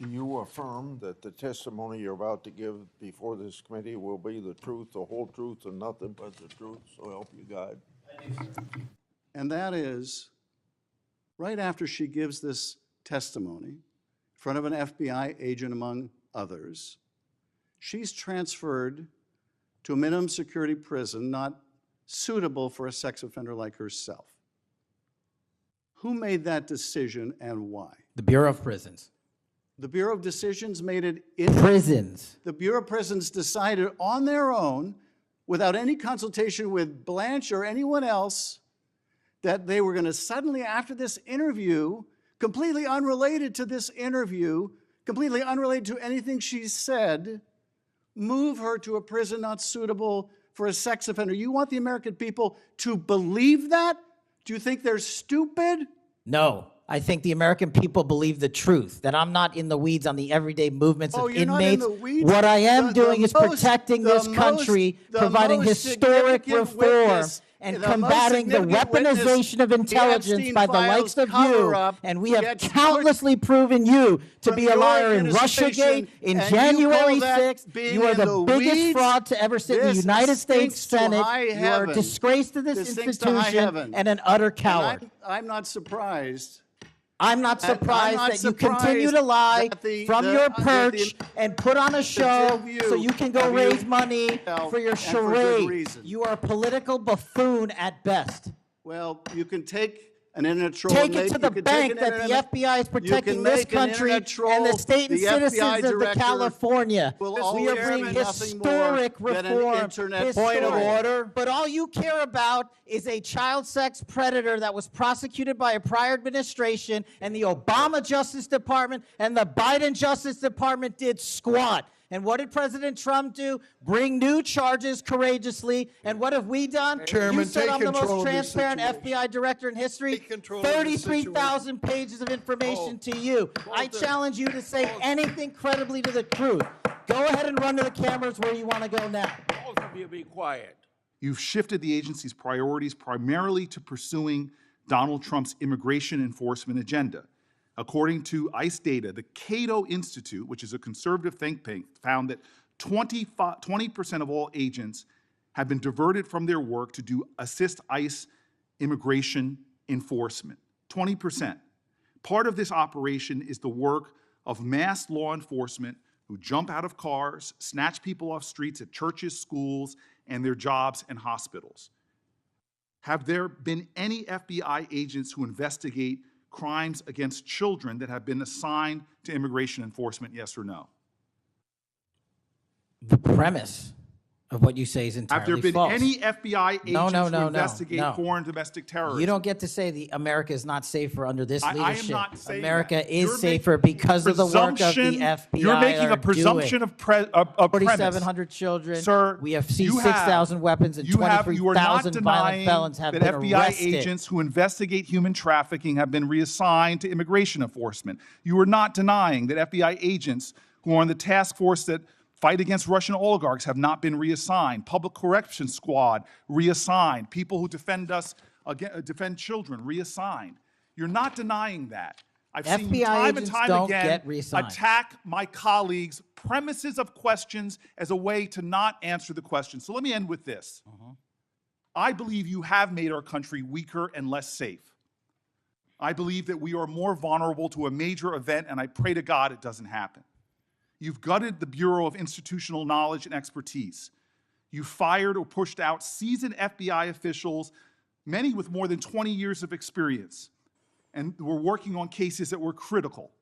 Do you affirm that the testimony you're about to give before this committee will be the truth, the whole truth, and nothing but the truth? So help you God. And that is, right after she gives this testimony in front of an FBI agent, among others, she's transferred to a minimum security prison not suitable for a sex offender like herself. Who made that decision and why? The Bureau of Prisons. The Bureau of Decisions made it in Prisons. The Bureau of Prisons decided on their own, without any consultation with Blanche or anyone else, that they were going to suddenly, after this interview, completely unrelated to this interview, completely unrelated to anything she said, move her to a prison not suitable for a sex offender. You want the American people to believe that? Do you think they're stupid? No. I think the American people believe the truth, that I'm not in the weeds on the everyday movements of you're not in inmates. the weeds? What I am doing is most- protecting the this country, most- providing the most historic significant reform, witness- and the most combating the significant witness, weaponization of the intelligence Epstein by the likes files of you. cover-up And we have gets countlessly proven you to from be a your liar in administration, Russiagate, in and you January call that 6th. being You are in the the biggest weeds? fraud to ever sit in the This United States stinks to Senate. high You are a heaven. disgrace to this This stinks to high institution heaven. and an utter And coward. I'm not surprised. I'm not I'm surprised not that you continue surprised to lie that from the- your that the- perch and put on a show view so you can go of you- raise money Well, for your and for good charade. reason. You are a political buffoon at best. Well, you can take an internet troll. Take and it make- to you the can take bank an that the internet- FBI is you protecting can this make an country internet troll, and the state and the citizens FBI of the director California. will We always are have bringing nothing historic more than an reform. internet Point of order. But all you care about is a child sex predator that was prosecuted by a prior administration, and the Obama Justice Department and the Biden Justice Department did squat. And what did President Trump do? Bring new charges courageously. And what have we done? Chairman, You said take I'm the control most of this transparent situation. FBI director in history. Take control of this 33,000 pages of information to you. I challenge you to say anything credibly to the truth. Go ahead and run to the cameras where you want to go now. Both of you be quiet. You've shifted the agency's priorities primarily to pursuing Donald Trump's immigration enforcement agenda. According to ICE data, the Cato Institute, which is a conservative think tank, found that 20% of all agents have been diverted from their work to assist ICE immigration enforcement. 20%. Part of this operation is the work of mass law enforcement who jump out of cars, snatch people off streets at churches, schools, and their jobs and hospitals. Have there been any FBI agents who investigate crimes against children that have been assigned to immigration enforcement, yes or no? The premise of what you say is entirely Have there been false. any FBI agents who investigate no. foreign domestic terrorism? You don't get to say the America is not safer under this I am leadership. not saying America that. is You're safer making because of the work of the presumption- FBI. You're making are a presumption doing. of premise. 4,700 children. Sir, we have seized you have- 6,000 weapons and you are not 23,000 violent denying felons have that been FBI arrested. agents who investigate human trafficking have been reassigned to immigration enforcement. You are not denying that FBI agents who are on the task force that fight against Russian oligarchs have not been reassigned. Public Correction Squad reassigned. People who defend us, defend children reassigned. You're not denying that. I've seen you FBI time and agents time don't again get reassigned. attack my colleagues' premises of questions as a way to not answer the question. So let me end with this. I believe you have made our country weaker and less safe. I believe that we are more vulnerable to a major event, and I pray to God it doesn't happen. You've gutted the Bureau of Institutional Knowledge and Expertise. You fired or pushed out seasoned FBI officials, many with more than 20 years of experience, and were working on cases that were critical.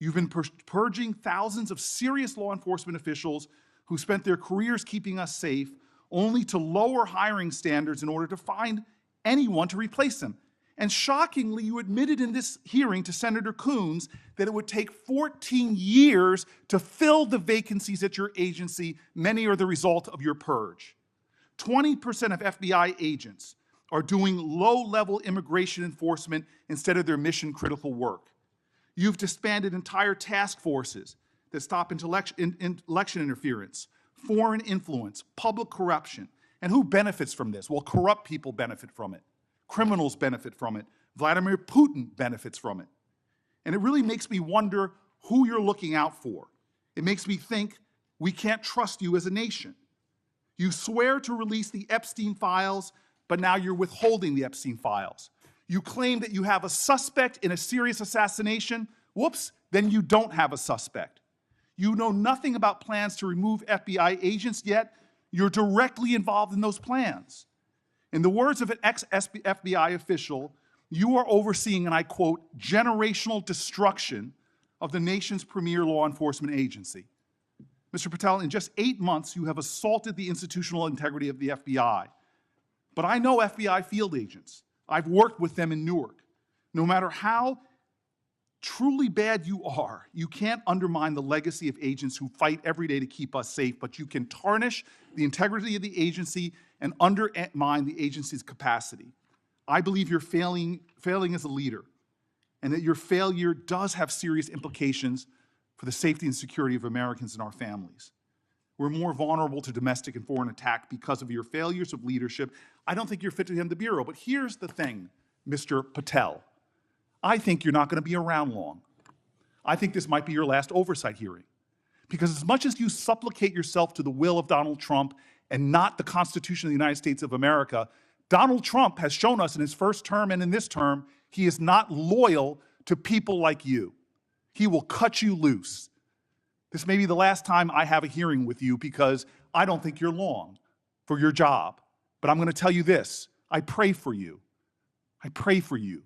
You've been purging thousands of serious law enforcement officials who spent their careers keeping us safe, only to lower hiring standards in order to find anyone to replace them. And shockingly, you admitted in this hearing to Senator Coons that it would take 14 years to fill the vacancies at your agency. Many are the result of your purge. 20% of FBI agents are doing low-level immigration enforcement instead of their mission-critical work. You've disbanded entire task forces that stop election interference, foreign influence, public corruption. And who benefits from this? Well, corrupt people benefit from it. Criminals benefit from it. Vladimir Putin benefits from it. And it really makes me wonder who you're looking out for. It makes me think we can't trust you as a nation. You swear to release the Epstein files, but now you're withholding the Epstein files. You claim that you have a suspect in a serious assassination. Whoops, then you don't have a suspect. You know nothing about plans to remove FBI agents, yet you're directly involved in those plans. In the words of an ex-FBI official, you are overseeing, and I quote, generational destruction of the nation's premier law enforcement agency. Mr. Patel, in just 8 months, you have assaulted the institutional integrity of the FBI. But I know FBI field agents. I've worked with them in Newark. No matter how truly bad you are, you can't undermine the legacy of agents who fight every day to keep us safe, but you can tarnish the integrity of the agency and undermine the agency's capacity. I believe you're failing as a leader, and that your failure does have serious implications for the safety and security of Americans and our families. We're more vulnerable to domestic and foreign attack because of your failures of leadership. I don't think you're fit to hand the bureau, but here's the thing, Mr. Patel. I think you're not going to be around long. I think this might be your last oversight hearing. Because as much as you supplicate yourself to the will of Donald Trump and not the Constitution of the United States of America, Donald Trump has shown us in his first term and in this term, he is not loyal to people like you. He will cut you loose. This may be the last time I have a hearing with you because I don't think you're long for your job. But I'm going to tell you this, I pray for you. I pray for you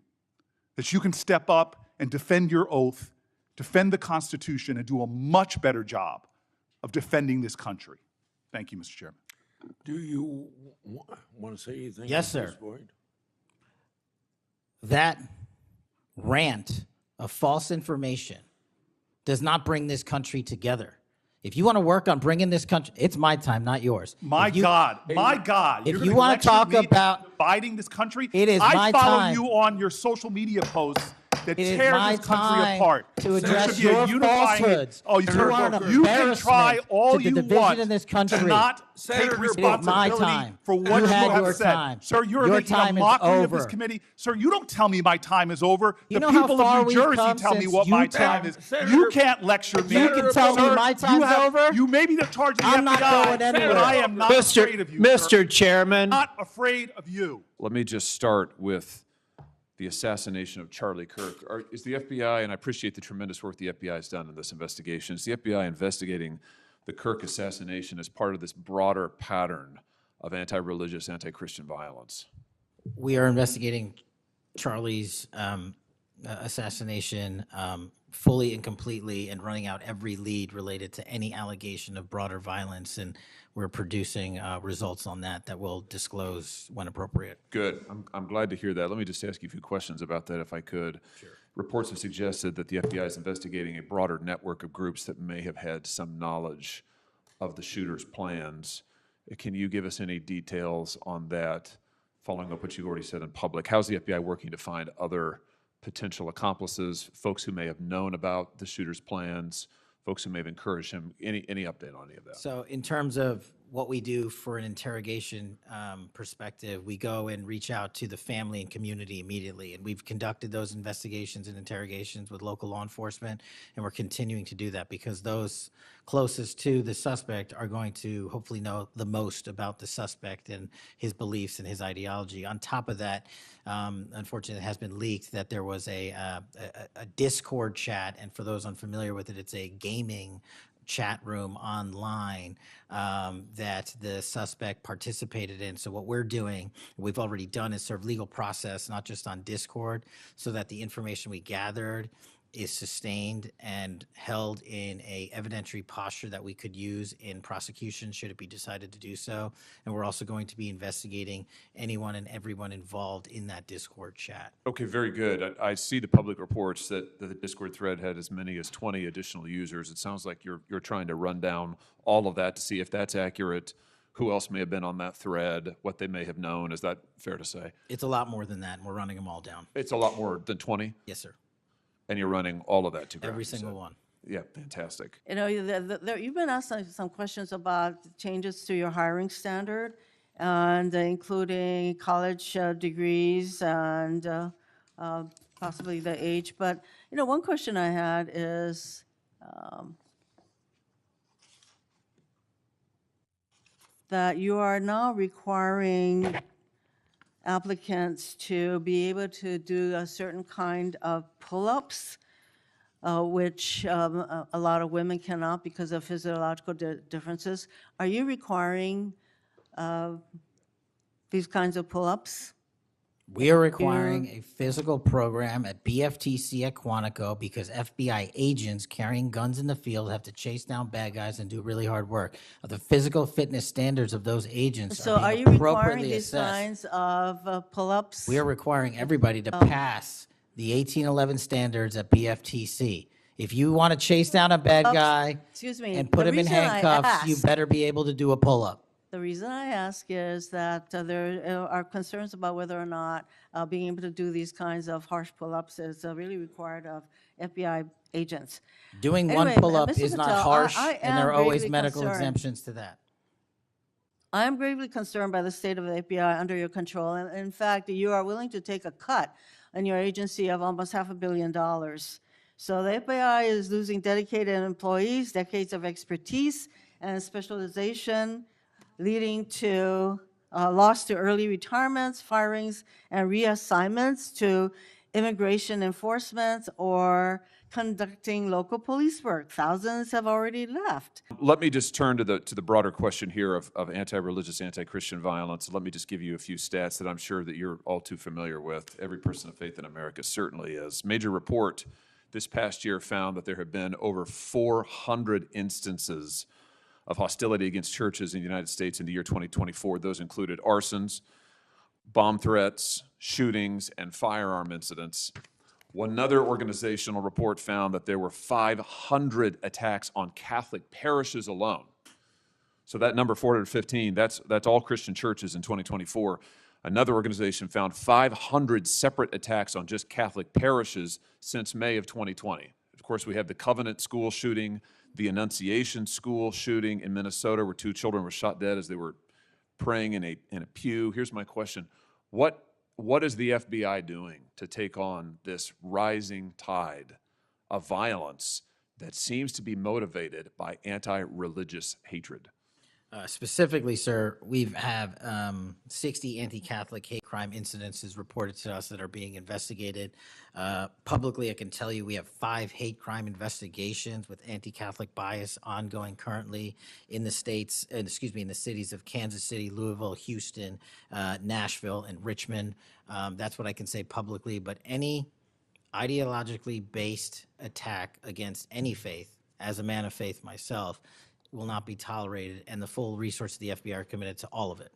that you can step up and defend your oath, defend the Constitution, and do a much better job of defending this country. Thank you, Mr. Chairman. Do you want to say anything? Yes, at this sir. point? That rant of false information does not bring this country together. If you want to work on bringing this country, it's my time, not yours. My God. If You're you gonna want to lecture talk me about dividing this country, it is I my follow time. you on your social media posts that It is tear my this country time apart. to There address should be a your unifying- falsehoods. Oh, You are an you can embarrassment try all to the you division want in this to country. not Senator, take it is my responsibility time. for You what you had have your said. time. Sir, you're Your making time a is mockery of this over. committee. Sir, you don't tell me my time is over. You The know how people far of New we've Jersey come tell me since what you my tell- time is. Senator- You can't lecture me. You can tell me Sir, my time's over? You may be the charge of the I'm not FBI, going anywhere. but I am not afraid of you, sir. Mr. Chairman, Not afraid of you. Let me just start with the assassination of Charlie Kirk. Is the FBI, and I appreciate the tremendous work the FBI has done in this investigation, is the FBI investigating the Kirk assassination as part of this broader pattern of anti-religious, anti-Christian violence? We are investigating Charlie's assassination fully and completely and running out every lead related to any allegation of broader violence. And we're producing results on that we'll disclose when appropriate. Good. I'm glad to hear that. Let me just ask you a few questions about that, if I could. Sure. Reports have suggested that the FBI is investigating a broader network of groups that may have had some knowledge of the shooter's plans. Can you give us any details on that, following up what you've already said in public? How's the FBI working to find other potential accomplices, folks who may have known about the shooter's plans, folks who may have encouraged him? Any update on any of that? So in terms of what we do for an interrogation perspective, we go and reach out to the family and community immediately. And we've conducted those investigations and interrogations with local law enforcement, and we're continuing to do that because those closest to the suspect are going to hopefully know the most about the suspect and his beliefs and his ideology. On top of that, unfortunately, it has been leaked that there was a Discord chat, and for those unfamiliar with it, it's a gaming chat room online that the suspect participated in. So what we're doing, we've already done, is serve legal process, not just on Discord, so that the information we gathered is sustained and held in a evidentiary posture that we could use in prosecution should it be decided to do so. And we're also going to be investigating anyone and everyone involved in that Discord chat. Okay, very good. I see the public reports that the Discord thread had as many as 20 additional users. It sounds like you're trying to run down all of that to see if that's accurate, who else may have been on that thread, what they may have known. Is that fair to say? It's a lot more than that, and we're running them all down. It's a lot more than 20, Yes, sir. and you're runing all of that to ground, Every you single said. one. Yeah, fantastic. You know, you've been asked some questions about changes to your hiring standard, and including college degrees and possibly the age. But, you know, one question I had is, that you are now requiring applicants to be able to do a certain kind of pull-ups, which a lot of women cannot because of physiological differences. Are you requiring these kinds of pull-ups? We are requiring a physical program at BFTC at Quantico because FBI agents carrying guns in the field have to chase down bad guys and do really hard work. The physical fitness standards of those agents So are are being you requiring appropriately these assessed. kinds of pull-ups? We are requiring everybody to pass the 1811 standards at BFTC. If you want to chase down a bad guy Excuse me, and put the him in reason I handcuffs, you ask- better be able to do a pull-up. The reason I ask is that there are concerns about whether or not being able to do these kinds of harsh pull-ups is really required of FBI agents. Doing one Anyway, pull-up Mr. is not Patel, harsh, I and there are am always gravely medical concerned. exemptions to that. I am gravely concerned by the state of the FBI under your control. And in fact, you are willing to take a cut in your agency of almost $500 million. So the FBI is losing dedicated employees, decades of expertise and specialization, leading to loss to early retirements, firings, and reassignments to immigration enforcement or conducting local police work. Thousands have already left. Let me just turn to the broader question here of anti-religious, anti-Christian violence. Let me just give you a few stats that I'm sure that you're all too familiar with. Every person of faith in America certainly is. Major report this past year found that there have been over 400 instances of hostility against churches in the United States in the year 2024. Those included arsons, bomb threats, shootings, and firearm incidents. Another organizational report found that there were 500 attacks on Catholic parishes alone. So that number, 415, that's all Christian churches in 2024. Another organization found 500 separate attacks on just Catholic parishes since May of 2020. Of course, we have the Covenant school shooting, the Annunciation school shooting in Minnesota, where 2 children were shot dead as they were praying in a pew. Here's my question. What is the FBI doing to take on this rising tide of violence that seems to be motivated by anti-religious hatred? Specifically, sir, we have 60 anti-Catholic hate crime incidences reported to us that are being investigated. Publicly, I can tell you we have 5 hate crime investigations with anti-Catholic bias ongoing currently in the states, in the cities of Kansas City, Louisville, Houston, Nashville, and Richmond. That's what I can say publicly, but any ideologically based attack against any faith, as a man of faith myself, will not be tolerated, and the full resources of the FBI are committed to all of it.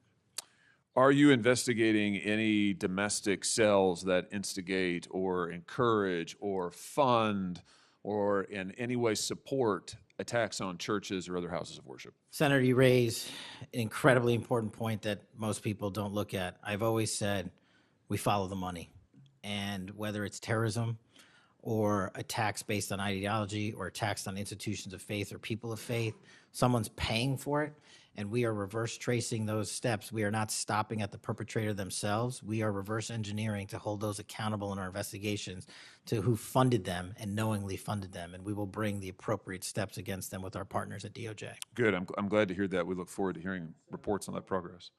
Are you investigating any domestic cells that instigate or encourage or fund or in any way support attacks on churches or other houses of worship? Senator, you raise an incredibly important point that most people don't look at. I've always said we follow the money, and whether it's terrorism or attacks based on ideology or attacks on institutions of faith or people of faith, someone's paying for it, and we are reverse tracing those steps. We are not stopping at the perpetrator themselves. We are reverse engineering to hold those accountable in our investigations to who funded them and knowingly funded them, and we will bring the appropriate steps against them with our partners at DOJ. Good. I'm glad to hear that. We look forward to hearing reports on that progress.